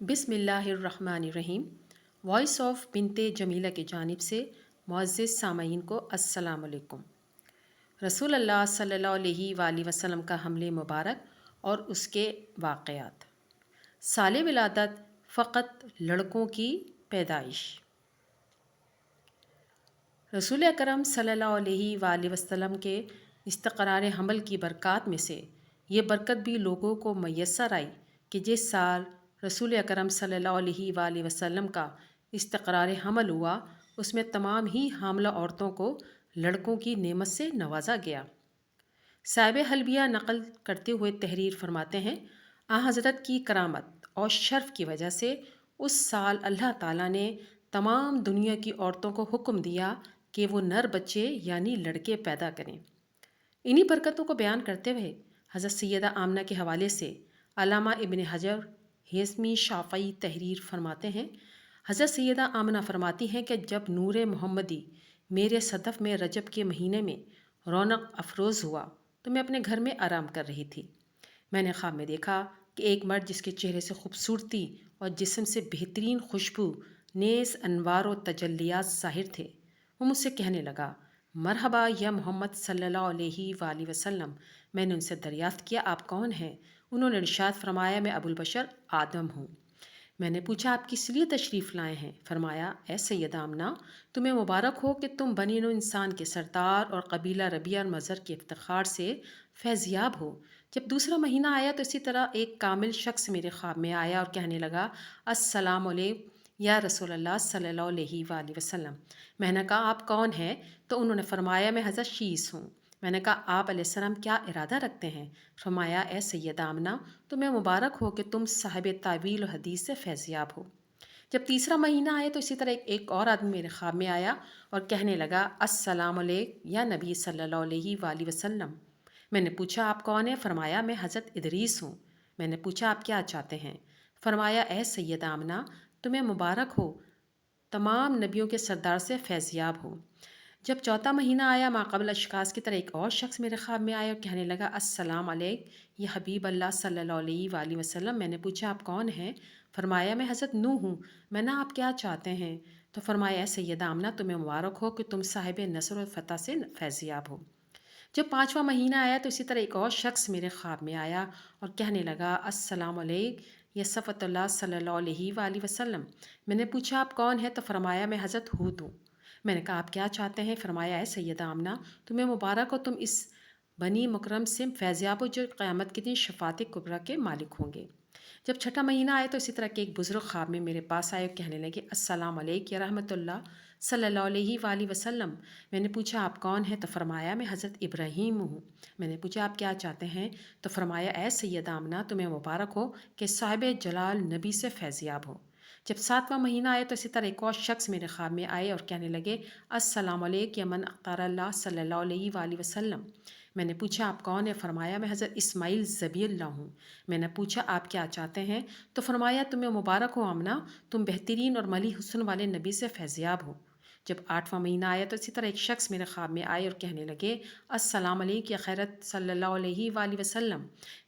بسم اللہ الرحمن الرحیم۔ وائس آف بنت جمیلہ کی جانب سے معزز سامعین کو السلام علیکم۔ رسول اللہ صلی اللہ علیہ وآلہ وسلم کا حمل مبارک اور اس کے واقعات۔ سال ولادت فقط لڑکوں کی پیدائش۔ رسول اکرم صلی اللہ علیہ وآلہ وسلم کے استقرار حمل کی برکات میں سے یہ برکت بھی لوگوں کو میسر آئی کہ جس سال رسول اکرم صلی اللہ علیہ وآلہ وسلم کا استقرار حمل ہوا اس میں تمام ہی حاملہ عورتوں کو لڑکوں کی نعمت سے نوازا گیا۔ صاحب حلبیہ نقل کرتے ہوئے تحریر فرماتے ہیں، حضرت کی کرامت اور شرف کی وجہ سے اس سال اللہ تعالیٰ نے تمام دنیا کی عورتوں کو حکم دیا کہ وہ نر بچے یعنی لڑکے پیدا کریں۔ انہی برکتوں کو بیان کرتے ہوئے حضرت سیدہ آمنہ کے حوالے سے علامہ ابن حجر ہیثمی شافعی تحریر فرماتے ہیں، حضرت سیدہ آمنہ فرماتی ہیں کہ جب نور محمدی میرے صدف میں رجب کے مہینے میں رونق افروز ہوا تو میں اپنے گھر میں آرام کر رہی تھی۔ میں نے خواب میں دیکھا کہ ایک مرد جس کے چہرے سے خوبصورتی اور جسم سے بہترین خوشبو نیز انوار و تجلیات ظاہر تھے، وہ مجھ سے کہنے لگا، مرحبا یا محمد صلی اللہ علیہ وآلہ وسلم۔ میں نے ان سے دریافت کیا، آپ کون ہیں؟ انہوں نے ارشاد فرمایا، میں ابو البشر آدم ہوں۔ میں نے پوچھا، آپ کس لیے تشریف لائے ہیں؟ فرمایا، اے سیدہ آمنہ، تمہیں مبارک ہو کہ تم بنی نوع انسان کے سردار اور قبیلہ ربیہ اور مظہر کے افتخار سے فیض یاب ہو۔ جب دوسرا مہینہ آیا تو اسی طرح ایک کامل شخص میرے خواب میں آیا اور کہنے لگا، السلام علیکم یا رسول اللہ صلی اللہ علیہ وآلہ وسلم۔ میں نے کہا، آپ کون ہیں؟ تو انہوں نے فرمایا، میں حضرت شیس ہوں۔ میں نے کہا، آپ علیہ السلام کیا ارادہ رکھتے ہیں؟ فرمایا، اے سیدہ آمنہ، تمہیں مبارک ہو کہ تم صاحب تعویل و حدیث سے فیض یاب ہو۔ جب تیسرا مہینہ آیا تو اسی طرح ایک اور آدمی میرے خواب میں آیا اور کہنے لگا، السلام علیکم یا نبی صلی اللہ علیہ وآلہ وسلم۔ میں نے پوچھا، آپ کون ہیں؟ فرمایا، میں حضرت ادریس ہوں۔ میں نے پوچھا، آپ کیا چاہتے ہیں؟ فرمایا، اے سیدہ آمنہ، تمہیں مبارک ہو، تمام نبیوں کے سردار سے فیض یاب ہو۔ جب چوتھا مہینہ آیا ماقبل اشخاص کی طرح ایک اور شخص میرے خواب میں آیا اور کہنے لگا، السلام علیکم یہ حبیب اللہ صلی اللہ علیہ وآلہ وسلم۔ میں نے پوچھا، آپ کون ہیں؟ فرمایا، میں حضرت نوح ہوں۔ میں نے، آپ کیا چاہتے ہیں؟ تو فرمایا، اے سیدہ آمنہ، تمہیں مبارک ہو کہ تم صاحب نصر و فتح سے فیض یاب ہو۔ جب پانچواں مہینہ آیا تو اسی طرح ایک اور شخص میرے خواب میں آیا اور کہنے لگا، السلام علیکم یا صفوت اللہ صلی اللہ علیہ وآلہ وسلم۔ میں نے پوچھا، آپ کون ہیں؟ تو فرمایا، میں حضرت ہود ہوں۔ میں نے کہا، آپ کیا چاہتے ہیں؟ فرمایا، اے سیدہ آمنہ، تمہیں مبارک ہو، تم اس بنی مکرم سے فیض یاب ہو جو قیامت کے دن شفاعت کبریٰ کے مالک ہوں گے۔ جب چھٹا مہینہ آیا تو اسی طرح کے ایک بزرگ خواب میں میرے پاس آئے اور کہنے لگے، السلام علیکم یا رحمۃ اللہ صلی اللہ علیہ وآلہ وسلم۔ میں نے پوچھا، آپ کون ہیں؟ تو فرمایا، میں حضرت ابراہیم ہوں۔ میں نے پوچھا، آپ کیا چاہتے ہیں؟ تو فرمایا، اے سیدہ آمنہ، تمہیں مبارک ہو کہ صاحب جلال نبی سے فیض یاب ہو۔ جب ساتواں مہینہ آیا تو اسی طرح ایک اور شخص میرے خواب میں آئے اور کہنے لگے، السلام علیکم یا من اختار اللہ صلی اللہ علیہ وآلہ وسلم۔ میں نے پوچھا، آپ کون ہیں؟ فرمایا، میں حضرت اسماعیل ذبیح اللہ ہوں۔ میں نے پوچھا، آپ کیا چاہتے ہیں؟ تو فرمایا، تمہیں مبارک ہو آمنہ، تم بہترین اور ملی حسن والے نبی سے فیض یاب ہو۔ جب آٹھواں مہینہ آیا تو اسی طرح ایک شخص میرے خواب میں آئے اور کہنے لگے، السلام علیکم یا خیرت صلی اللہ علیہ وآلہ وسلم۔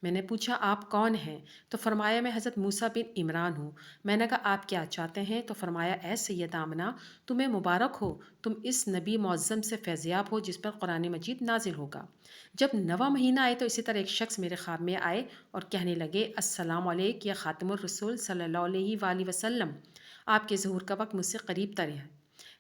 میں نے پوچھا، آپ کون ہیں؟ تو فرمایا، میں حضرت موسیٰ بن عمران ہوں۔ میں نے کہا، آپ کیا چاہتے ہیں؟ تو فرمایا، اے سیدہ آمنہ، تمہیں مبارک ہو، تم اس نبی معظم سے فیض یاب ہو جس پر قرآن مجید نازل ہوگا۔ جب نواں مہینہ آئے تو اسی طرح ایک شخص میرے خواب میں آئے اور کہنے لگے، السلام علیکم یا خاتم الرسول صلی اللہ علیہ وآلہ وسلم۔ آپ کے ظہور کا وقت مجھ سے قریب تر ہے۔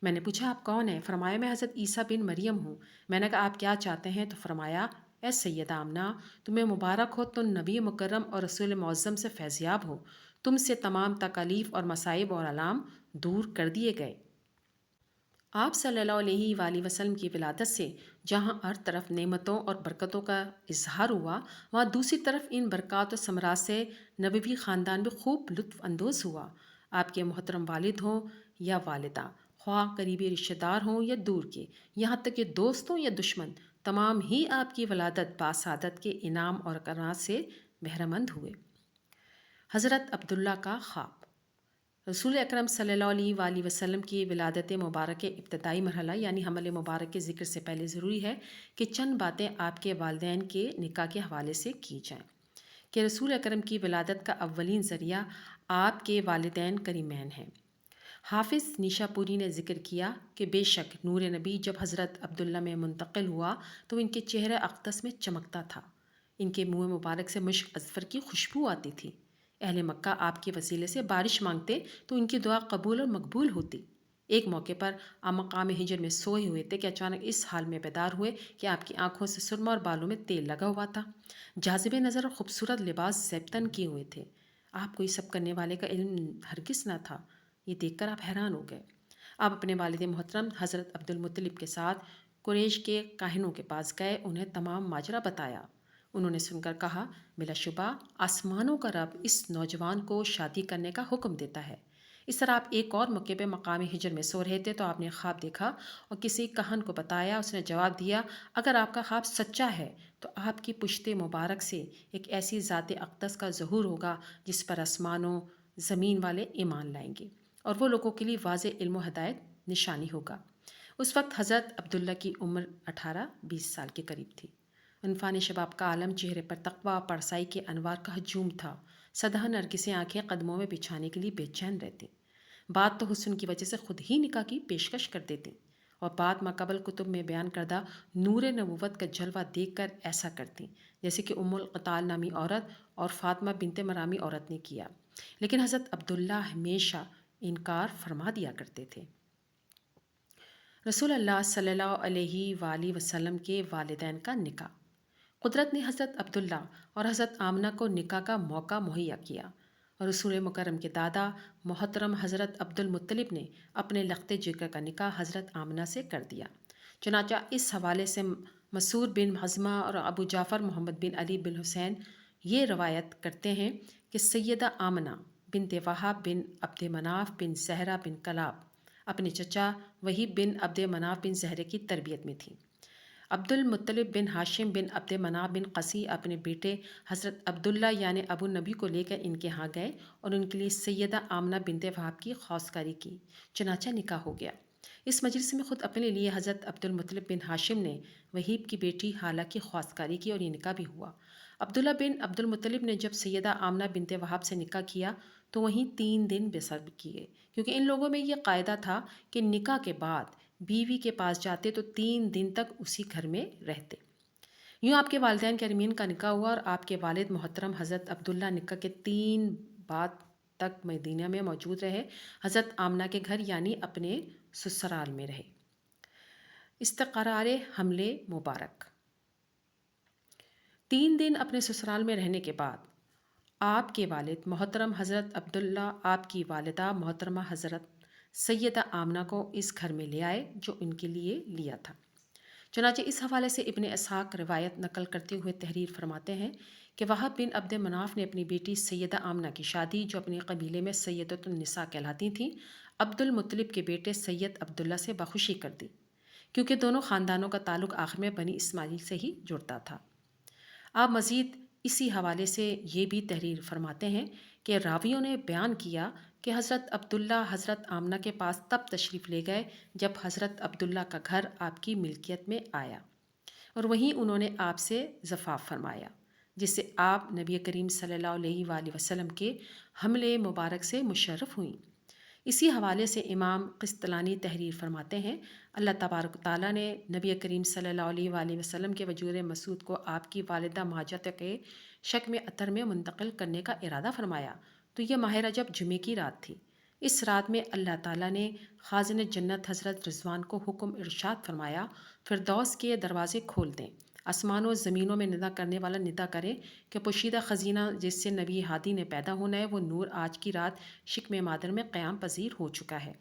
میں نے پوچھا، آپ کون ہیں؟ فرمایا، میں حضرت عیسیٰ بن مریم ہوں۔ میں نے کہا، آپ کیا چاہتے ہیں؟ تو فرمایا، اے سیدہ آمنہ، تمہیں مبارک ہو، تم نبی مکرم اور رسول معظم سے فیض یاب ہو، تم سے تمام تکالیف اور مصائب اور آلام دور کر دیے گئے۔ آپ صلی اللہ علیہ وآلہ وسلم کی ولادت سے جہاں ہر طرف نعمتوں اور برکتوں کا اظہار ہوا، وہاں دوسری طرف ان برکات و ثمرات سے نبوی خاندان بھی خوب لطف اندوز ہوا۔ آپ کے محترم والد ہوں یا والدہ، خواہ قریبی رشتہ دار ہوں یا دور کے، یہاں تک کہ دوست ہوں یا دشمن، تمام ہی آپ کی ولادت باسعادت کے انعام اور کرامات سے بہرہ مند ہوئے۔ حضرت عبداللہ کا خواب۔ رسول اکرم صلی اللہ علیہ وآلہ وسلم کی ولادت مبارک کے ابتدائی مرحلہ یعنی حمل مبارک کے ذکر سے پہلے ضروری ہے کہ چند باتیں آپ کے والدین کے نکاح کے حوالے سے کی جائیں کہ رسول اکرم کی ولادت کا اولین ذریعہ آپ کے والدین کریمین ہیں۔ حافظ نیشا پوری نے ذکر کیا کہ بے شک نور نبی جب حضرت عبداللہ میں منتقل ہوا تو ان کے چہرے اقدس میں چمکتا تھا، ان کے منہ مبارک سے مشک اذفر کی خوشبو آتی تھی۔ اہل مکہ آپ کے وسیلے سے بارش مانگتے تو ان کی دعا قبول اور مقبول ہوتی۔ ایک موقع پر آپ مقام ہجر میں سوئے ہوئے تھے کہ اچانک اس حال میں بیدار ہوئے کہ آپ کی آنکھوں سے سرما اور بالوں میں تیل لگا ہوا تھا، جاذب نظر اور خوبصورت لباس زیبتن کیے ہوئے تھے۔ آپ کو یہ سب کرنے والے کا علم ہرگز نہ تھا۔ یہ دیکھ کر آپ حیران ہو گئے۔ آپ اپنے والد محترم حضرت عبد المطلب کے ساتھ قریش کے کاہنوں کے پاس گئے، انہیں تمام ماجرا بتایا۔ انہوں نے سن کر کہا، بلا شبہ آسمانوں کا رب اس نوجوان کو شادی کرنے کا حکم دیتا ہے۔ اس طرح آپ ایک اور موقع پہ مقام ہجر میں سو رہے تھے تو آپ نے خواب دیکھا اور کسی کاہن کو بتایا۔ اس نے جواب دیا، اگر آپ کا خواب سچا ہے تو آپ کی پشت مبارک سے ایک ایسی ذات اقدس کا ظہور ہوگا جس پر آسمانوں زمین والے ایمان لائیں گے، اور وہ لوگوں کے لیے واضح علم و ہدایت نشانی ہوگا۔ اس وقت حضرت عبداللہ کی عمر 18-20 سال کے قریب تھی۔ عنفان شباب کا عالم، چہرے پر تقویٰ پرسائی کے انوار کا ہجوم تھا۔ سدھا نرگسیں آنکھیں قدموں میں بچھانے کے لیے بے چین رہتی، بات تو حسن کی وجہ سے خود ہی نکاح کی پیشکش کر دیتی، اور بات ماقبل کتب میں بیان کردہ نور نبوت کا جلوہ دیکھ کر ایسا کرتی جیسے کہ ام القتال نامی عورت اور فاطمہ بنت مرامی عورت نے کیا۔ لیکن حضرت عبداللہ ہمیشہ انکار فرما دیا کرتے تھے۔ رسول اللہ صلی اللہ علیہ وآلہ وسلم کے والدین کا نکاح۔ قدرت نے حضرت عبداللہ اور حضرت آمنہ کو نکاح کا موقع مہیا کیا، اور رسول مکرم کے دادا محترم حضرت عبد المطلب نے اپنے لخت جگر کا نکاح حضرت آمنہ سے کر دیا۔ چنانچہ اس حوالے سے مسعود بن مخزومہ اور ابو جعفر محمد بن علی بن حسین یہ روایت کرتے ہیں کہ سیدہ آمنہ بنت وہب بن عبد مناف بن زہرہ بن کلاب اپنے چچا وہیب بن عبد مناف بن زہرہ کی تربیت میں تھی۔ عبد المطلب بن ہاشم بن عبد مناف بن قصی اپنے بیٹے حضرت عبداللہ یعنی ابو نبی کو لے کر ان کے ہاں گئے اور ان کے لیے سیدہ آمنہ بنت وہب کی خواستگاری کی۔ چنانچہ نکاح ہو گیا۔ اس مجلس میں خود اپنے لیے حضرت عبد المطلب بن ہاشم نے وہیب کی بیٹی حالہ کی خواستگاری کی اور یہ نکاح بھی ہوا۔ عبداللہ بن عبد المطلب نے جب سیدہ آمنہ بنت وہب سے نکاح کیا تو وہیں 3 دن بسر کیے، کیونکہ ان لوگوں میں یہ قاعدہ تھا کہ نکاح کے بعد بیوی کے پاس جاتے تو 3 دن تک اسی گھر میں رہتے۔ یوں آپ کے والدین کے ارمین کا نکاح ہوا، اور آپ کے والد محترم حضرت عبداللہ نکاح کے 3 بعد تک مدینہ میں موجود رہے، حضرت آمنہ کے گھر یعنی اپنے سسرال میں رہے۔ استقرار حمل مبارک۔ 3 دن اپنے سسرال میں رہنے کے بعد آپ کے والد محترم حضرت عبداللہ آپ کی والدہ محترمہ حضرت سیدہ آمنہ کو اس گھر میں لے آئے جو ان کے لیے لیا تھا۔ چنانچہ اس حوالے سے ابن اسحاق روایت نقل کرتے ہوئے تحریر فرماتے ہیں کہ وہب بن عبد مناف نے اپنی بیٹی سیدہ آمنہ کی شادی، جو اپنے قبیلے میں سیدۃ النساء کہلاتی تھیں، عبد المطلب کے بیٹے سید عبداللہ سے بخوشی کر دی، کیونکہ دونوں خاندانوں کا تعلق آخر میں بنی اسماعیل سے ہی جڑتا تھا۔ آپ مزید اسی حوالے سے یہ بھی تحریر فرماتے ہیں کہ راویوں نے بیان کیا کہ حضرت عبداللہ حضرت آمنہ کے پاس تب تشریف لے گئے جب حضرت عبداللہ کا گھر آپ کی ملکیت میں آیا، اور وہیں انہوں نے آپ سے زفاف فرمایا، جس سے آپ نبی کریم صلی اللہ علیہ وآلہ وسلم کے حمل مبارک سے مشرف ہوئیں۔ اسی حوالے سے امام قسطلانی تحریر فرماتے ہیں، اللہ تبارک و تعالیٰ نے نبی کریم صلی اللہ علیہ وآلہ وسلم کے وجود مسعود کو آپ کی والدہ ماجد کے شک میں اطہر میں منتقل کرنے کا ارادہ فرمایا تو یہ ماہ رجب جمعے کی رات تھی۔ اس رات میں اللہ تعالیٰ نے خازن جنت حضرت رضوان کو حکم ارشاد فرمایا، فردوس کے دروازے کھول دیں، آسمانوں و زمینوں میں ندا کرنے والا ندا کرے کہ پوشیدہ خزینہ جس سے نبی ہادی نے پیدا ہونا ہے وہ نور آج کی رات شکم مادر میں قیام پذیر ہو چکا ہے،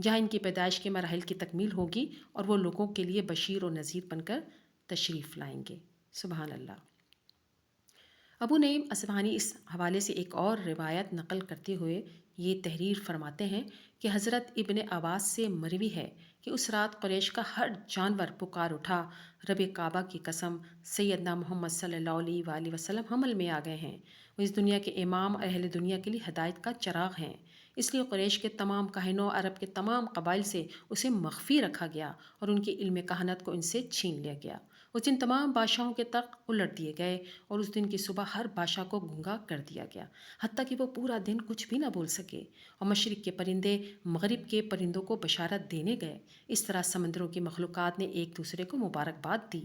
جہاں ان کی پیدائش کے مراحل کی تکمیل ہوگی اور وہ لوگوں کے لیے بشیر و نذیر بن کر تشریف لائیں گے۔ سبحان اللہ۔ ابو نعیم اصفہانی اس حوالے سے ایک اور روایت نقل کرتے ہوئے یہ تحریر فرماتے ہیں کہ حضرت ابن عباس سے مروی ہے کہ اس رات قریش کا ہر جانور پکار اٹھا، رب کعبہ کی قسم، سیدنا محمد صلی اللہ علیہ وآلہ وسلم حمل میں آ گئے ہیں، وہ اس دنیا کے امام اور اہل دنیا کے لیے ہدایت کا چراغ ہیں، اس لیے قریش کے تمام کاہنوں، عرب کے تمام قبائل سے اسے مخفی رکھا گیا اور ان کے علم کہانت کو ان سے چھین لیا گیا۔ اس دن تمام بادشاہوں کے تخت الٹ دیے گئے اور اس دن کی صبح ہر بادشاہ کو گونگا کر دیا گیا، حتیٰ کہ وہ پورا دن کچھ بھی نہ بول سکے، اور مشرق کے پرندے مغرب کے پرندوں کو بشارت دینے گئے۔ اس طرح سمندروں کی مخلوقات نے ایک دوسرے کو مبارکباد دی۔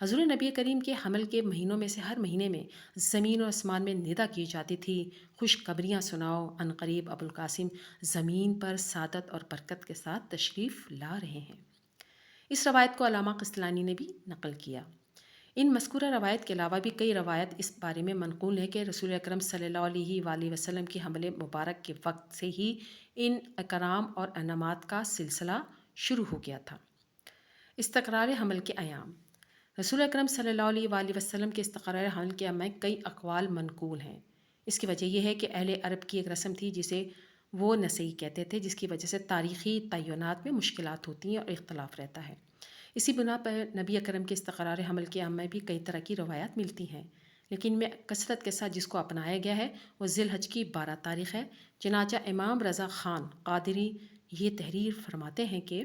حضور نبی کریم کے حمل کے مہینوں میں سے ہر مہینے میں زمین اور آسمان میں ندا کی جاتی تھی، خوشخبریاں سناؤ، عنقریب ابوالقاسم زمین پر سعادت اور برکت کے ساتھ تشریف لا رہے ہیں۔ اس روایت کو علامہ قسطلانی نے بھی نقل کیا۔ ان مذکورہ روایت کے علاوہ بھی کئی روایت اس بارے میں منقول ہے کہ رسول اکرم صلی اللہ علیہ وآلہ وسلم کی حمل مبارک کے وقت سے ہی ان اکرام اور انعامات کا سلسلہ شروع ہو گیا تھا۔ استقرار حمل کے ایام۔ رسول اکرم صلی اللہ علیہ وآلہ وسلم کے استقرار حمل کے ایام میں کئی اقوال منقول ہیں۔ اس کی وجہ یہ ہے کہ اہل عرب کی ایک رسم تھی جسے وہ نسئی کہتے تھے، جس کی وجہ سے تاریخی تعینات میں مشکلات ہوتی ہیں اور اختلاف رہتا ہے۔ اسی بنا پر نبی اکرم کے استقرار حمل کے ایام میں بھی کئی طرح کی روایات ملتی ہیں، لیکن ان میں کثرت کے ساتھ جس کو اپنایا گیا ہے وہ ذی الحج کی 12 تاریخ ہے۔ چنانچہ امام رضا خان قادری یہ تحریر فرماتے ہیں کہ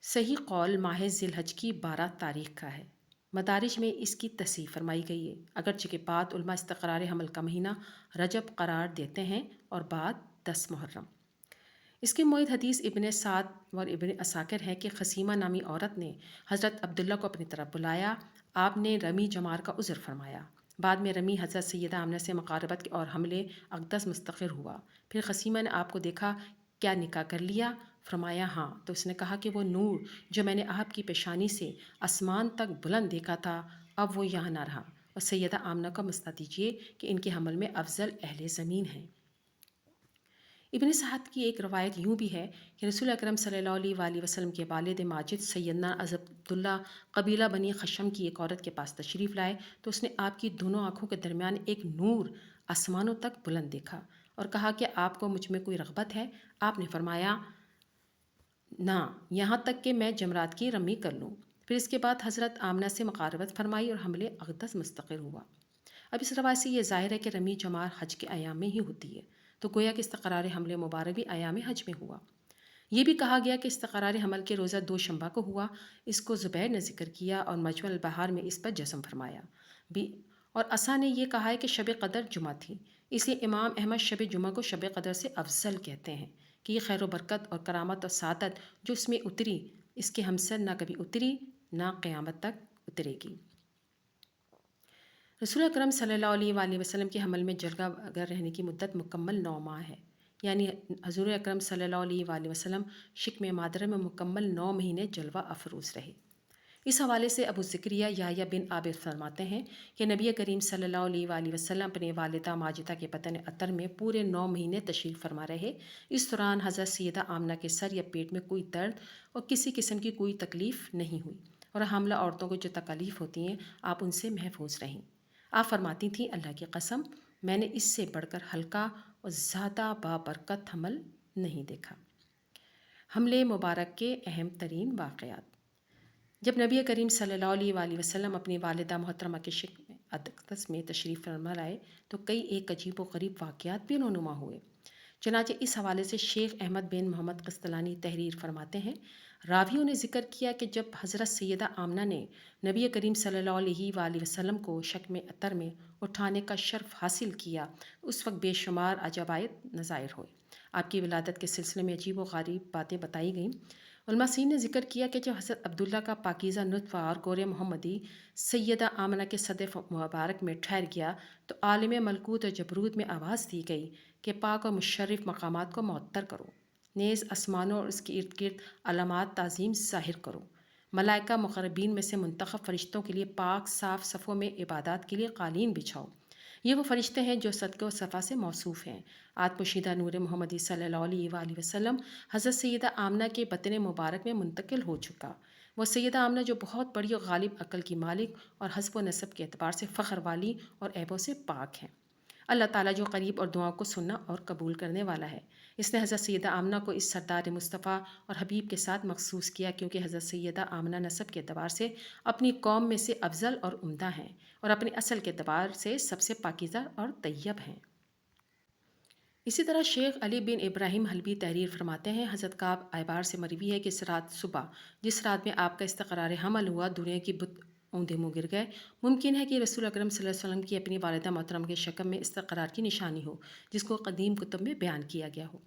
صحیح قول ماہ ذی الحج کی 12 تاریخ کا ہے۔ مدارج میں اس کی تصحیح فرمائی گئی ہے، اگرچہ کہ بعض علماء استقرار حمل کا مہینہ رجب قرار دیتے ہیں اور بعد 10 محرم۔ اس کے معید حدیث ابن سعد اور ابن عساکر ہے کہ خسیمہ نامی عورت نے حضرت عبداللہ کو اپنی طرف بلایا، آپ نے رمی جمار کا عذر فرمایا۔ بعد میں رمی حضرت سیدہ آمنہ سے مقاربت کی اور حمل اقدس مستقر ہوا۔ پھر خسیمہ نے آپ کو دیکھا، کیا نکاح کر لیا؟ فرمایا ہاں۔ تو اس نے کہا کہ وہ نور جو میں نے آپ کی پیشانی سے آسمان تک بلند دیکھا تھا، اب وہ یہاں نہ رہا، اور سیدہ آمنہ کو مسئلہ دیجیے کہ ان کے حمل میں افضل اہل زمین ہیں۔ ابن سعد کی ایک روایت یوں بھی ہے کہ رسول اکرم صلی اللہ علیہ وآلہ وسلم کے والد ماجد سیدنا عبداللہ قبیلہ بنی خشم کی ایک عورت کے پاس تشریف لائے تو اس نے آپ کی دونوں آنکھوں کے درمیان ایک نور آسمانوں تک بلند دیکھا اور کہا کہ آپ کو مجھ میں کوئی رغبت ہے؟ آپ نے فرمایا نہ، یہاں تک کہ میں جمرات کی رمی کر لوں۔ پھر اس کے بعد حضرت آمنہ سے مقاربت فرمائی اور حمل اقدس مستقر ہوا۔ اب اس روایت سے یہ ظاہر ہے کہ رمی جمار حج کے ایام میں ہی ہوتی ہے، تو گویا کہ استقرار حمل مبارک بھی ایام حج میں ہوا۔ یہ بھی کہا گیا کہ استقرار حمل کے روزہ دوشنبہ کو ہوا، اس کو زبیر نے ذکر کیا اور مجمع البحار میں اس پر جزم فرمایا بھی، اور عصا نے یہ کہا ہے کہ شب قدر جمعہ تھی، اس لیے امام احمد شب جمعہ کو شب قدر سے افضل کہتے ہیں کہ یہ خیر و برکت اور کرامت اور سعادت جو اس میں اتری، اس کے ہمسر نہ کبھی اتری نہ قیامت تک اترے گی۔ رسول اکرم صلی اللہ علیہ وآلہ وسلم کے حمل میں جلوہ گر رہنے کی مدت مکمل 9 ماہ ہے، یعنی حضور اکرم صلی اللہ علیہ وآلہ وسلم شکم مادرہ میں مکمل 9 مہینے جلوہ افروز رہے۔ اس حوالے سے ابو ذکریہ یحییٰ بن عابد فرماتے ہیں کہ نبی کریم صلی اللہ علیہ وآلہ وسلم اپنے والدہ ماجدہ کے بطن عطر میں پورے 9 مہینے تشریف فرما رہے۔ اس دوران حضرت سیدہ آمنہ کے سر یا پیٹ میں کوئی درد اور کسی قسم کی کوئی تکلیف نہیں ہوئی، اور حاملہ عورتوں کو جو تکالیف ہوتی ہیں آپ ان سے محفوظ رہیں۔ آپ فرماتی تھیں اللہ کی قسم میں نے اس سے بڑھ کر ہلکا اور زیادہ بابرکت حمل نہیں دیکھا۔ حمل مبارک کے اہم ترین واقعات۔ جب نبی کریم صلی اللہ علیہ وآلہ وسلم اپنی والدہ محترمہ کے شکم اقدس میں تشریف فرما لائے تو کئی ایک عجیب و غریب واقعات بھی رونما ہوئے۔ چنانچہ اس حوالے سے شیخ احمد بن محمد قسطلانی تحریر فرماتے ہیں، راویوں نے ذکر کیا کہ جب حضرت سیدہ آمنہ نے نبی کریم صلی اللہ علیہ وآلہ وسلم کو شکم عطر میں اٹھانے کا شرف حاصل کیا، اس وقت بے شمار عجائب نظائر ہوئے۔ آپ کی ولادت کے سلسلے میں عجیب و غریب باتیں بتائی گئیں۔ علماء سین نے ذکر کیا کہ جب حضرت عبداللہ کا پاکیزہ نطفہ اور گور محمدی سیدہ آمنہ کے صدر مبارک میں ٹھہر گیا تو عالم ملکوت اور جبروت میں آواز دی گئی کہ پاک اور مشرف مقامات کو معطر کرو، نیز آسمانوں اور اس کے ارد گرد علامات تعظیم ظاہر کرو، ملائکہ مقربین میں سے منتخب فرشتوں کے لیے پاک صاف صفوں میں عبادات کے لیے قالین بچھاؤ۔ یہ وہ فرشتے ہیں جو صدقہ و صفا سے موصوف ہیں۔ پوشیدہ نور محمدی صلی اللہ علیہ وآلہ وسلم حضرت سیدہ آمنہ کے بطن مبارک میں منتقل ہو چکا۔ وہ سیدہ آمنہ جو بہت بڑی اور غالب عقل کی مالک اور حسب و نسب کے اعتبار سے فخر والی اور عیبوں سے پاک ہیں۔ اللہ تعالیٰ جو قریب اور دعاؤں کو سننا اور قبول کرنے والا ہے، اس نے حضرت سیدہ آمنہ کو اس سردار مصطفیٰ اور حبیب کے ساتھ مخصوص کیا، کیونکہ حضرت سیدہ آمنہ نسب کے اعتبار سے اپنی قوم میں سے افضل اور عمدہ ہیں اور اپنی اصل کے اعتبار سے سب سے پاکیزہ اور طیب ہیں۔ اسی طرح شیخ علی بن ابراہیم حلبی تحریر فرماتے ہیں، حضرت کعب احبار سے مروی ہے کہ اس رات صبح جس رات میں آپ کا استقرار حمل ہوا، دنیا کی بت اوندے منہ گر گئے۔ ممکن ہے کہ رسول اکرم صلی اللہ علیہ وسلم کی اپنی والدہ محترم کے شکم میں استقرار کی نشانی ہو، جس کو قدیم کتب میں بیان کیا گیا ہو۔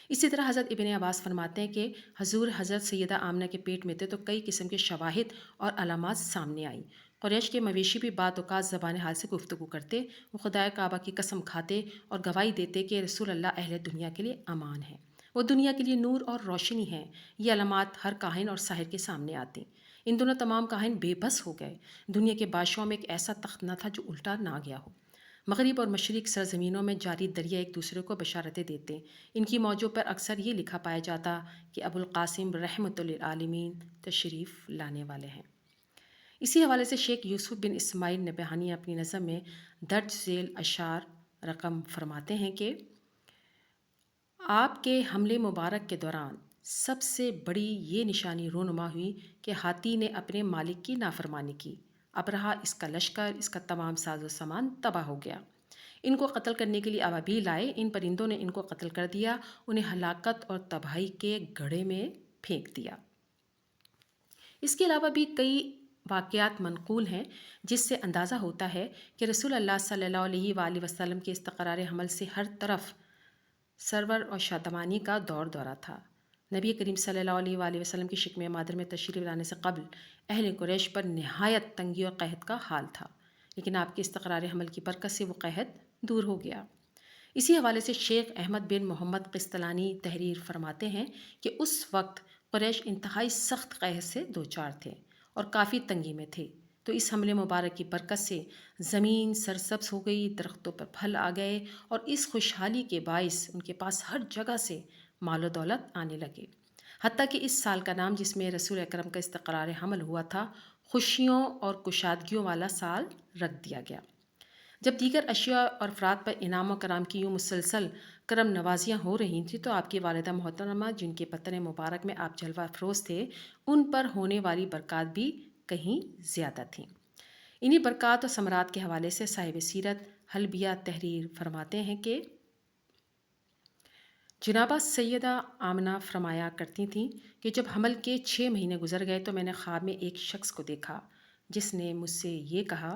اسی طرح حضرت ابن عباس فرماتے ہیں کہ حضور حضرت سیدہ آمنہ کے پیٹ میں تھے تو کئی قسم کے شواہد اور علامات سامنے آئیں۔ قریش کے مویشی بھی بعض اوقات زبان حال سے گفتگو کرتے، وہ خدائے کعبہ کی قسم کھاتے اور گواہی دیتے کہ رسول اللہ اہل دنیا کے لیے امان ہے، وہ دنیا کے لیے نور اور روشنی ہیں۔ یہ علامات ہر کاہن اور ساحر کے سامنے آتی۔ ان دونوں تمام کاہن بے بس ہو گئے۔ دنیا کے بادشاہوں میں ایک ایسا تخت نہ تھا جو الٹا نہ گیا ہو۔ مغرب اور مشرق سرزمینوں میں جاری دریا ایک دوسرے کو بشارتیں دیتے۔ ان کی موجوں پر اکثر یہ لکھا پایا جاتا کہ ابو القاسم رحمۃ للعالمین تشریف لانے والے ہیں۔ اسی حوالے سے شیخ یوسف بن اسماعیل نبہانی اپنی نظم میں درج ذیل اشعار رقم فرماتے ہیں کہ آپ کے حملے مبارک کے دوران سب سے بڑی یہ نشانی رونما ہوئی کہ ہاتھی نے اپنے مالک کی نافرمانی کی۔ ابرہہ، اس کا لشکر، اس کا تمام ساز و سامان تباہ ہو گیا۔ ان کو قتل کرنے کے لیے ابابیل آئے، ان پرندوں نے ان کو قتل کر دیا، انہیں ہلاکت اور تباہی کے گڑھے میں پھینک دیا۔ اس کے علاوہ بھی کئی واقعات منقول ہیں جس سے اندازہ ہوتا ہے کہ رسول اللہ صلی اللہ علیہ وآلہ وسلم کے استقرار حمل سے ہر طرف سرور اور شادمانی کا دور دورہ تھا۔ نبی کریم صلی اللہ علیہ وآلہ وسلم کی شکم مادر میں تشریف لانے سے قبل اہل قریش پر نہایت تنگی اور قحط کا حال تھا، لیکن آپ کے استقرار حمل کی برکت سے وہ قحط دور ہو گیا۔ اسی حوالے سے شیخ احمد بن محمد قسطلانی تحریر فرماتے ہیں کہ اس وقت قریش انتہائی سخت قحط سے دوچار تھے اور کافی تنگی میں تھے، تو اس حملے مبارک کی برکت سے زمین سرسبز ہو گئی، درختوں پر پھل آ گئے، اور اس خوشحالی کے باعث ان کے پاس ہر جگہ سے مال و دولت آنے لگے۔ حتیٰ کہ اس سال کا نام جس میں رسول اکرم کا استقرار حمل ہوا تھا، خوشیوں اور کشادگیوں والا سال رکھ دیا گیا۔ جب دیگر اشیاء اور افراد پر انعام و کرام کی یوں مسلسل کرم نوازیاں ہو رہی تھیں، تو آپ کی والدہ محترمہ جن کے بطن مبارک میں آپ جلوہ افروز تھے، ان پر ہونے والی برکات بھی کہیں زیادہ تھیں۔ انہی برکات و ثمرات کے حوالے سے صاحب سیرت حلبیہ تحریر فرماتے ہیں کہ جنابہ سیدہ آمنہ فرمایا کرتی تھیں کہ جب حمل کے 6 مہینے گزر گئے تو میں نے خواب میں ایک شخص کو دیکھا جس نے مجھ سے یہ کہا،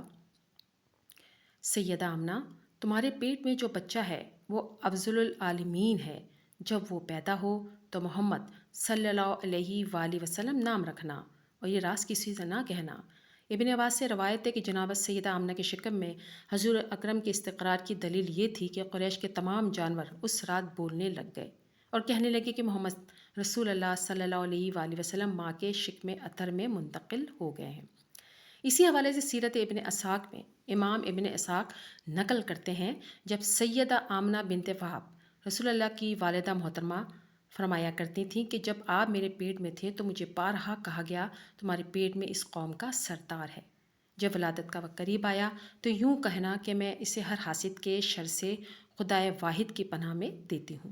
سیدہ آمنہ، تمہارے پیٹ میں جو بچہ ہے وہ افضل العالمین ہے، جب وہ پیدا ہو تو محمد صلی اللہ علیہ وآلہ وسلم نام رکھنا، اور یہ راز کسی سے نہ کہنا۔ ابن عباس سے روایت ہے کہ جناب سیدہ آمنہ کے شکم میں حضور اکرم کے استقرار کی دلیل یہ تھی کہ قریش کے تمام جانور اس رات بولنے لگ گئے اور کہنے لگے کہ محمد رسول اللہ صلی اللہ علیہ وآلہ وسلم ماں کے شکم اطہر میں منتقل ہو گئے ہیں۔ اسی حوالے سے سیرت ابن اسحاق میں امام ابن اسحاق نقل کرتے ہیں، جب سیدہ آمنہ بنت وہب رسول اللہ کی والدہ محترمہ فرمایا کرتی تھیں کہ جب آپ میرے پیٹ میں تھے تو مجھے بارہا کہا گیا تمہارے پیٹ میں اس قوم کا سردار ہے۔ جب ولادت کا وقت قریب آیا تو یوں کہنا کہ میں اسے ہر حاسد کے شر سے خدائے واحد کی پناہ میں دیتی ہوں۔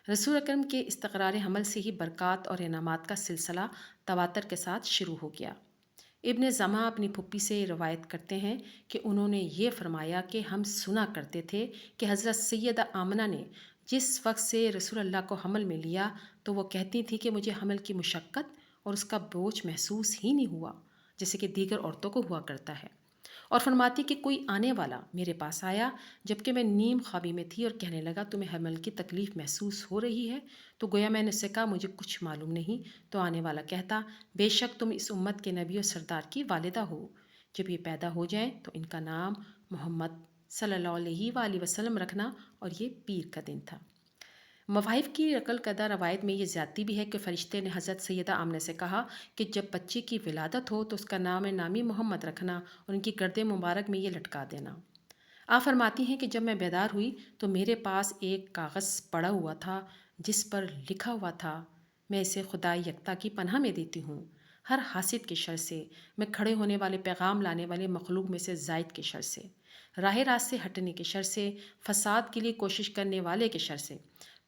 رسول اکرم کے استقرار حمل سے ہی برکات اور انعامات کا سلسلہ تواتر کے ساتھ شروع ہو گیا۔ ابن زمع اپنی پھپھی سے روایت کرتے ہیں کہ انہوں نے یہ فرمایا کہ ہم سنا کرتے تھے کہ حضرت سیدہ آمنہ نے جس وقت سے رسول اللہ کو حمل میں لیا تو وہ کہتی تھی کہ مجھے حمل کی مشقت اور اس کا بوجھ محسوس ہی نہیں ہوا جیسے کہ دیگر عورتوں کو ہوا کرتا ہے، اور فرماتی کہ کوئی آنے والا میرے پاس آیا جبکہ میں نیم خوابی میں تھی اور کہنے لگا تمہیں حمل کی تکلیف محسوس ہو رہی ہے؟ تو گویا میں نے اس سے کہا مجھے کچھ معلوم نہیں، تو آنے والا کہتا بے شک تم اس امت کے نبی اور سردار کی والدہ ہو، جب یہ پیدا ہو جائیں تو ان کا نام محمد صلی اللہ علیہ وآلہ وسلم رکھنا، اور یہ پیر کا دن تھا۔ مواہب کی نقل کردہ روایت میں یہ زیادتی بھی ہے کہ فرشتے نے حضرت سیدہ آمنہ سے کہا کہ جب بچے کی ولادت ہو تو اس کا نام نامی محمد رکھنا اور ان کی گرد مبارک میں یہ لٹکا دینا۔ آپ فرماتی ہیں کہ جب میں بیدار ہوئی تو میرے پاس ایک کاغذ پڑا ہوا تھا جس پر لکھا ہوا تھا، میں اسے خدا یکتا کی پناہ میں دیتی ہوں، ہر حاسد کے شر سے، میں کھڑے ہونے والے پیغام لانے والے مخلوق میں سے زائد کے شر سے، راہ راست سے ہٹنے کے شر سے، فساد کے لیے کوشش کرنے والے کے شر سے،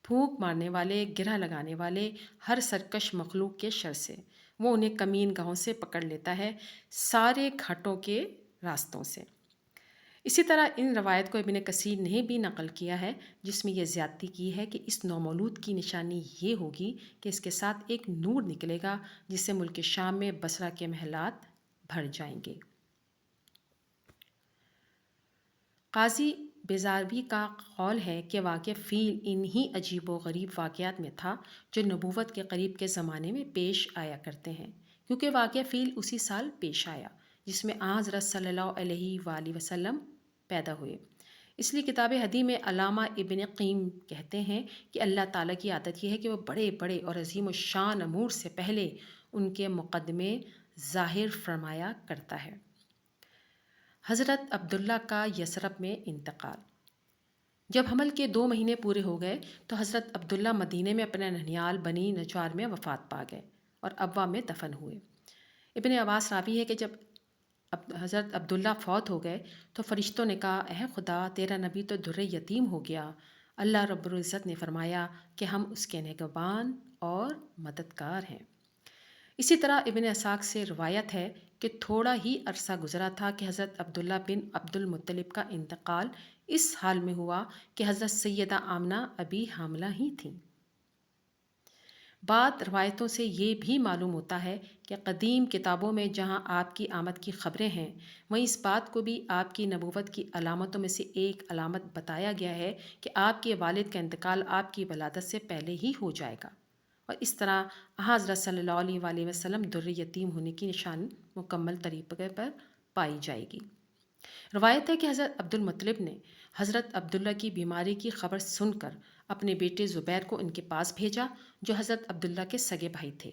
پھونک مارنے والے، گرہ لگانے والے، ہر سرکش مخلوق کے شر سے، وہ انہیں کمین گاہوں سے پکڑ لیتا ہے، سارے گھاٹوں کے راستوں سے۔ اسی طرح ان روایت کو ابن کثیر نے بھی نقل کیا ہے، جس میں یہ زیادتی کی ہے کہ اس نومولود کی نشانی یہ ہوگی کہ اس کے ساتھ ایک نور نکلے گا جس سے ملک شام میں بصرہ کے محلات بھر جائیں گے۔ قاضی بیزاروی کا قول ہے کہ واقعہ فیل انہی عجیب و غریب واقعات میں تھا جو نبوت کے قریب کے زمانے میں پیش آیا کرتے ہیں، کیونکہ واقعہ فیل اسی سال پیش آیا جس میں حضرت صلی اللہ علیہ وآلہ وسلم پیدا ہوئے۔ اس لیے کتاب ہدی میں علامہ ابن قیم کہتے ہیں کہ اللہ تعالیٰ کی عادت یہ ہے کہ وہ بڑے بڑے اور عظیم و شان امور سے پہلے ان کے مقدمے ظاہر فرمایا کرتا ہے۔ حضرت عبداللہ کا یثرب میں انتقال۔ جب حمل کے 2 مہینے پورے ہو گئے تو حضرت عبداللہ مدینے میں اپنے ننھیال بنی نجار میں وفات پا گئے اور ابوا میں دفن ہوئے۔ ابن عباس راوی ہے کہ جب حضرت عبداللہ فوت ہو گئے تو فرشتوں نے کہا، اے خدا، تیرا نبی تو در یتیم ہو گیا۔ اللہ رب العزت نے فرمایا کہ ہم اس کے نگہبان اور مددگار ہیں۔ اسی طرح ابن اسحاق سے روایت ہے کہ تھوڑا ہی عرصہ گزرا تھا کہ حضرت عبداللہ بن عبد المطلب کا انتقال اس حال میں ہوا کہ حضرت سیدہ آمنہ ابھی حاملہ ہی تھیں۔ بعض روایتوں سے یہ بھی معلوم ہوتا ہے کہ قدیم کتابوں میں جہاں آپ کی آمد کی خبریں ہیں، وہیں اس بات کو بھی آپ کی نبوت کی علامتوں میں سے ایک علامت بتایا گیا ہے کہ آپ کے والد کا انتقال آپ کی ولادت سے پہلے ہی ہو جائے گا، اور اس طرح حضرت صلی اللہ علیہ وآلہ وسلم در یتیم ہونے کی نشان مکمل طریقے پر پائی جائے گی۔ روایت ہے کہ حضرت عبد المطلب نے حضرت عبداللہ کی بیماری کی خبر سن کر اپنے بیٹے زبیر کو ان کے پاس بھیجا جو حضرت عبداللہ کے سگے بھائی تھے،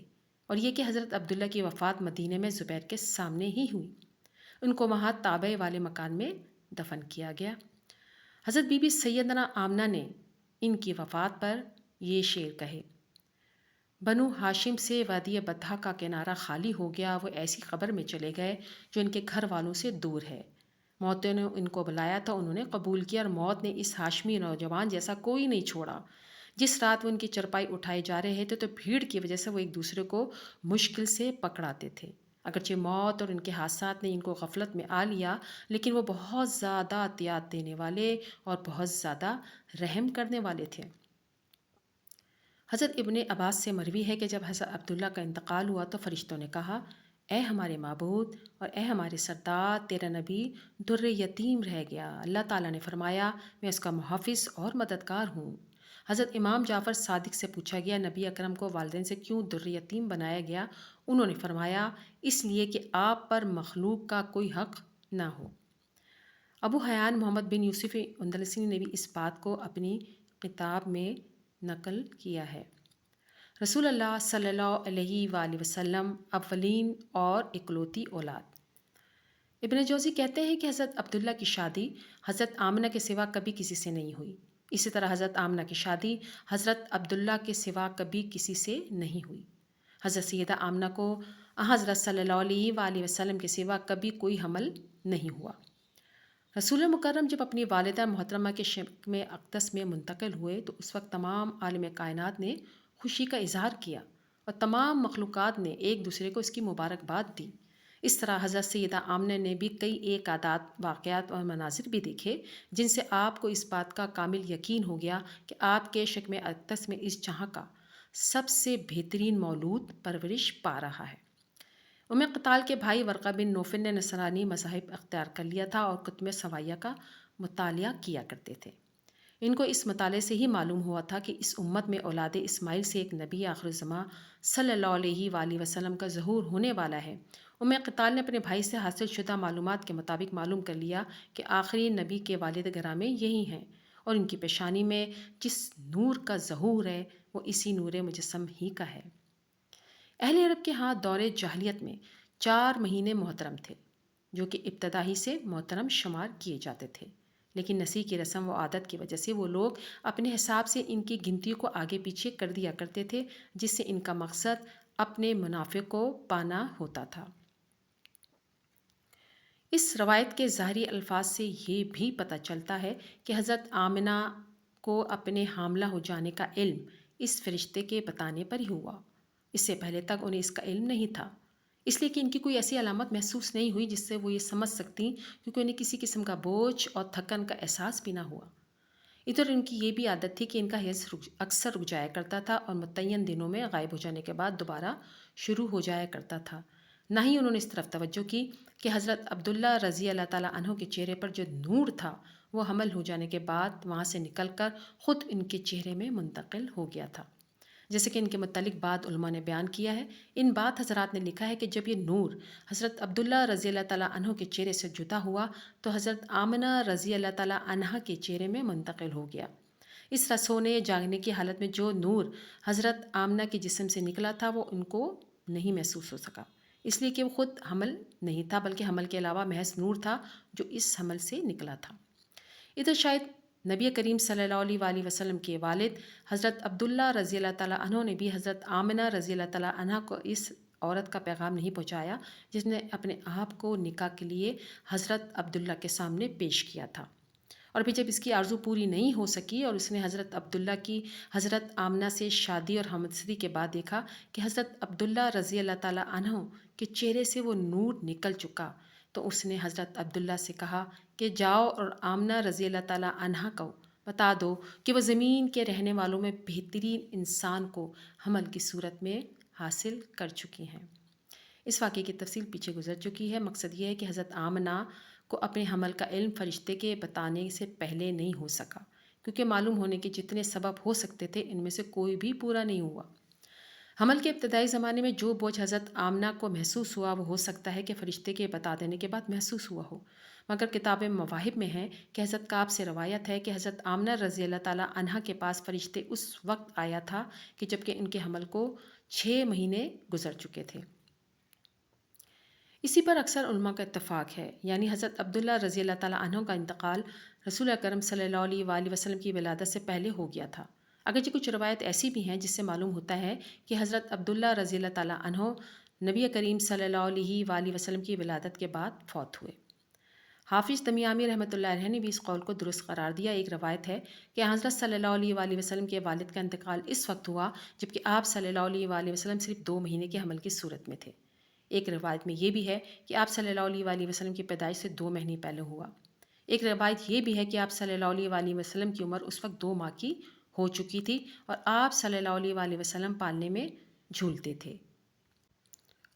اور یہ کہ حضرت عبداللہ کی وفات مدینے میں زبیر کے سامنے ہی ہوئی۔ ان کو وہاں تابع والے مکان میں دفن کیا گیا۔ حضرت بی بی سیدنا آمنہ نے ان کی وفات پر یہ شعر کہے، بنو ہاشم سے وادی بطحا کا کنارہ خالی ہو گیا، وہ ایسی قبر میں چلے گئے جو ان کے گھر والوں سے دور ہے۔ موت نے ان کو بلایا تھا، انہوں نے قبول کیا، اور موت نے اس ہاشمی نوجوان جیسا کوئی نہیں چھوڑا۔ جس رات وہ ان کی چرپائی اٹھائے جا رہے تھے تو بھیڑ کی وجہ سے وہ ایک دوسرے کو مشکل سے پکڑاتے تھے۔ اگرچہ موت اور ان کے حادثات نے ان کو غفلت میں آ لیا، لیکن وہ بہت زیادہ عطیات دینے والے اور بہت زیادہ رحم کرنے والے تھے۔ حضرت ابن عباس سے مروی ہے کہ جب حضرت عبداللہ کا انتقال ہوا تو فرشتوں نے کہا، اے ہمارے معبود اور اے ہمارے سردار، تیرا نبی در یتیم رہ گیا۔ اللہ تعالیٰ نے فرمایا، میں اس کا محافظ اور مددگار ہوں۔ حضرت امام جعفر صادق سے پوچھا گیا، نبی اکرم کو والدین سے کیوں در یتیم بنایا گیا؟ انہوں نے فرمایا، اس لیے کہ آپ پر مخلوق کا کوئی حق نہ ہو۔ ابو حیان محمد بن یوسف اندلسی نے بھی اس بات کو اپنی کتاب میں نقل کیا ہے۔ رسول اللہ صلی اللہ علیہ وآلہ وسلم اولین اور اکلوتی اولاد۔ ابن جوزی کہتے ہیں کہ حضرت عبداللہ کی شادی حضرت آمنہ کے سوا کبھی کسی سے نہیں ہوئی۔ اسی طرح حضرت آمنہ کی شادی حضرت عبداللہ کے سوا کبھی کسی سے نہیں ہوئی۔ حضرت سیدہ آمنہ کو حضرت صلی اللہ علیہ وآلہ وسلم کے سوا کبھی کوئی حمل نہیں ہوا۔ رسول مکرم جب اپنی والدہ محترمہ کے شکم اقدس میں منتقل ہوئے تو اس وقت تمام عالم کائنات نے خوشی کا اظہار کیا اور تمام مخلوقات نے ایک دوسرے کو اس کی مبارکباد دی۔ اس طرح حضرت سیدہ آمنہ نے بھی کئی ایک عادات، واقعات اور مناظر بھی دیکھے جن سے آپ کو اس بات کا کامل یقین ہو گیا کہ آپ کے شکم اقدس میں اس جہاں کا سب سے بہترین مولود پرورش پا رہا ہے۔ قتال کے بھائی ورقہ بن نوفل نے نصرانی مذہب اختیار کر لیا تھا اور کتب سوائیہ کا مطالعہ کیا کرتے تھے۔ ان کو اس مطالعے سے ہی معلوم ہوا تھا کہ اس امت میں اولاد اسماعیل سے ایک نبی آخر الزماں صلی اللہ علیہ وآلہ وسلم کا ظہور ہونے والا ہے۔ قتال نے اپنے بھائی سے حاصل شدہ معلومات کے مطابق معلوم کر لیا کہ آخری نبی کے والد گرامی یہی ہیں، اور ان کی پیشانی میں جس نور کا ظہور ہے وہ اسی نور مجسم ہی کا ہے۔ اہل عرب کے ہاں دور جاہلیت میں 4 مہینے محترم تھے جو کہ ابتدا ہی سے محترم شمار کیے جاتے تھے، لیکن نسی کی رسم و عادت کی وجہ سے وہ لوگ اپنے حساب سے ان کی گنتی کو آگے پیچھے کر دیا کرتے تھے، جس سے ان کا مقصد اپنے منافع کو پانا ہوتا تھا۔ اس روایت کے ظاہری الفاظ سے یہ بھی پتہ چلتا ہے کہ حضرت آمنہ کو اپنے حاملہ ہو جانے کا علم اس فرشتے کے بتانے پر ہی ہوا۔ اس سے پہلے تک انہیں اس کا علم نہیں تھا۔ اس لیے کہ ان کی کوئی ایسی علامت محسوس نہیں ہوئی جس سے وہ یہ سمجھ سکتی، کیونکہ انہیں کسی قسم کا بوجھ اور تھکن کا احساس بھی نہ ہوا۔ ادھر ان کی یہ بھی عادت تھی کہ ان کا حیض اکثر رک جایا کرتا تھا اور متعین دنوں میں غائب ہو جانے کے بعد دوبارہ شروع ہو جایا کرتا تھا۔ نہ ہی انہوں نے اس طرف توجہ کی کہ حضرت عبداللہ رضی اللہ تعالیٰ عنہ کے چہرے پر جو نور تھا وہ حمل ہو جانے کے بعد وہاں سے نکل کر خود ان کے چہرے میں منتقل ہو گیا تھا، جیسے کہ ان کے متعلق بعض علماء نے بیان کیا ہے۔ ان بعض حضرات نے لکھا ہے کہ جب یہ نور حضرت عبداللہ رضی اللہ تعالیٰ عنہ کے چہرے سے جدا ہوا تو حضرت آمنہ رضی اللہ تعالیٰ عنہ کے چہرے میں منتقل ہو گیا۔ اس سونے جاگنے کی حالت میں جو نور حضرت آمنہ کے جسم سے نکلا تھا وہ ان کو نہیں محسوس ہو سکا، اس لیے کہ وہ خود حمل نہیں تھا بلکہ حمل کے علاوہ محض نور تھا جو اس حمل سے نکلا تھا۔ ادھر شاید نبی کریم صلی اللہ علیہ وآلہ وسلم کے والد حضرت عبداللہ رضی اللہ تعالیٰ عنہ نے بھی حضرت آمنہ رضی اللہ تعالیٰ عنہ کو اس عورت کا پیغام نہیں پہنچایا جس نے اپنے آپ کو نکاح کے لیے حضرت عبداللہ کے سامنے پیش کیا تھا، اور پھر جب اس کی آرزو پوری نہیں ہو سکی اور اس نے حضرت عبداللہ کی حضرت آمنہ سے شادی اور ہمسری کے بعد دیکھا کہ حضرت عبداللہ رضی اللہ تعالیٰ عنہ کے چہرے سے وہ نور نکل چکا، تو اس نے حضرت عبداللہ سے کہا کہ جاؤ اور آمنہ رضی اللہ تعالیٰ عنہ کو بتا دو کہ وہ زمین کے رہنے والوں میں بہترین انسان کو حمل کی صورت میں حاصل کر چکی ہیں۔ اس واقعے کی تفصیل پیچھے گزر چکی ہے۔ مقصد یہ ہے کہ حضرت آمنہ کو اپنے حمل کا علم فرشتے کے بتانے سے پہلے نہیں ہو سکا، کیونکہ معلوم ہونے کے جتنے سبب ہو سکتے تھے ان میں سے کوئی بھی پورا نہیں ہوا۔ حمل کے ابتدائی زمانے میں جو بوجھ حضرت آمنہ کو محسوس ہوا وہ ہو سکتا ہے کہ فرشتے کے بتا دینے کے بعد محسوس ہوا ہو، مگر کتاب مواہب میں ہے کہ حضرت کعب سے روایت ہے کہ حضرت آمنہ رضی اللہ تعالیٰ عنہ کے پاس فرشتے اس وقت آیا تھا کہ جبکہ ان کے حمل کو 6 مہینے گزر چکے تھے۔ اسی پر اکثر علماء کا اتفاق ہے، یعنی حضرت عبداللہ رضی اللہ تعالیٰ عنہ کا انتقال رسول اکرم صلی اللہ علیہ وآلہ وسلم کی ولادت سے پہلے ہو گیا تھا، اگرچہ کچھ روایت ایسی بھی ہیں جس سے معلوم ہوتا ہے کہ حضرت عبداللہ رضی اللہ تعالیٰ عنہ نبی کریم صلی اللہ علیہ وآلہ وسلم کی ولادت کے بعد فوت ہوئے۔ حافظ دمیامی رحمۃ اللہ علیہ نے بھی اس قول کو درست قرار دیا۔ ایک روایت ہے کہ حضرت صلی اللہ علیہ وآلہ وسلم کے والد کا انتقال اس وقت ہوا جبکہ آپ صلی اللہ علیہ وآلہ وسلم صرف 2 مہینے کے حمل کی صورت میں تھے۔ ایک روایت میں یہ بھی ہے کہ آپ صلی اللہ علیہ وآلہ وسلم کی پیدائش سے 2 مہینے پہلے ہوا۔ ایک روایت یہ بھی ہے کہ آپ صلی اللہ علیہ وآلہ وسلم کی عمر اس وقت 2 ماہ کی ہو چکی تھی اور آپ صلی اللہ علیہ وآلہ وسلم پالنے میں جھولتے تھے۔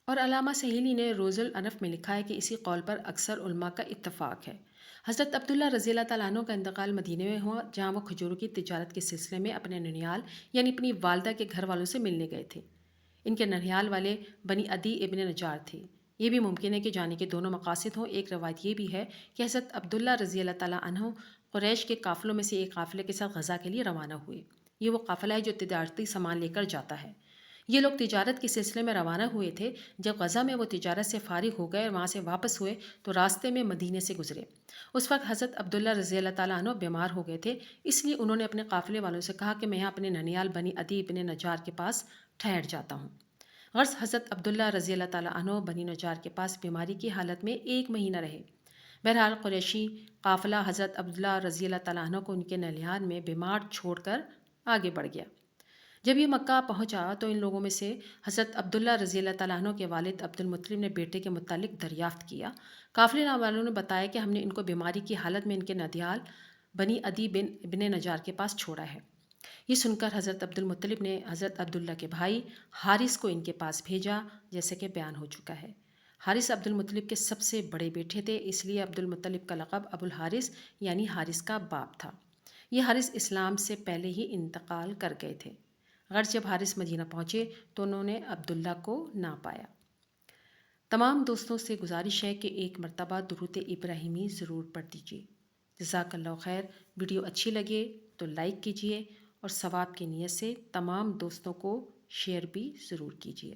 اور علامہ سہیلی نے روز الانف میں لکھا ہے کہ اسی قول پر اکثر علماء کا اتفاق ہے۔ حضرت عبداللہ رضی اللہ تعالیٰ عنہ کا انتقال مدینے میں ہوا جہاں وہ کھجوروں کی تجارت کے سلسلے میں اپنے ننیال یعنی اپنی والدہ کے گھر والوں سے ملنے گئے تھے۔ ان کے ننیال والے بنی عدی ابن نجار تھے۔ یہ بھی ممکن ہے کہ جانے کے دونوں مقاصد ہوں۔ ایک روایت یہ بھی ہے کہ حضرت عبداللہ رضی اللہ تعالیٰ عنہ قریش کے قافلوں میں سے ایک قافلے کے ساتھ غزہ کے لیے روانہ ہوئے۔ یہ وہ قافلہ ہے جو تجارتی سامان لے کر جاتا ہے۔ یہ لوگ تجارت کے سلسلے میں روانہ ہوئے تھے۔ جب غزہ میں وہ تجارت سے فارغ ہو گئے اور وہاں سے واپس ہوئے تو راستے میں مدینے سے گزرے۔ اس وقت حضرت عبداللہ رضی اللہ تعالیٰ عنہ بیمار ہو گئے تھے، اس لیے انہوں نے اپنے قافلے والوں سے کہا کہ میں یہاں اپنے ننیال بنی عدی ابن نجار کے پاس ٹھہر جاتا ہوں۔ غرض حضرت عبداللہ رضی اللہ تعالیٰ عنہ بنی نجار کے پاس بیماری کی حالت میں 1 مہینہ رہے۔ بہرحال قریشی قافلہ حضرت عبداللہ رضی اللہ تعالیٰ عنہ کو ان کے ننیال میں بیمار چھوڑ کر آگے بڑھ گیا۔ جب یہ مکہ پہنچا تو ان لوگوں میں سے حضرت عبداللہ رضی اللہ تعالیٰ عنہ کے والد عبد المطلب نے بیٹے کے متعلق دریافت کیا۔ قافلے والوں نے بتایا کہ ہم نے ان کو بیماری کی حالت میں ان کے ننیال بنی عدی ابن نجار کے پاس چھوڑا ہے۔ یہ سن کر حضرت عبد المطلب نے حضرت عبداللہ کے بھائی حارث کو ان کے پاس بھیجا، جیسے کہ بیان ہو چکا ہے۔ حارث عبد المطلب کے سب سے بڑے بیٹے تھے، اس لیے عبد المطلب کا لقب ابو الحارث یعنی حارث کا باپ تھا۔ یہ حارث اسلام سے پہلے ہی انتقال کر گئے تھے۔ غرض جب حارث مدینہ پہنچے تو انہوں نے عبداللہ کو نہ پایا۔ تمام دوستوں سے گزارش ہے کہ ایک مرتبہ درود ابراہیمی ضرور پڑھ دیجیے۔ جزاک اللہ خیر۔ ویڈیو اچھی لگے تو لائک کیجیے اور ثواب کی نیت سے تمام دوستوں کو شیئر بھی ضرور کیجیے۔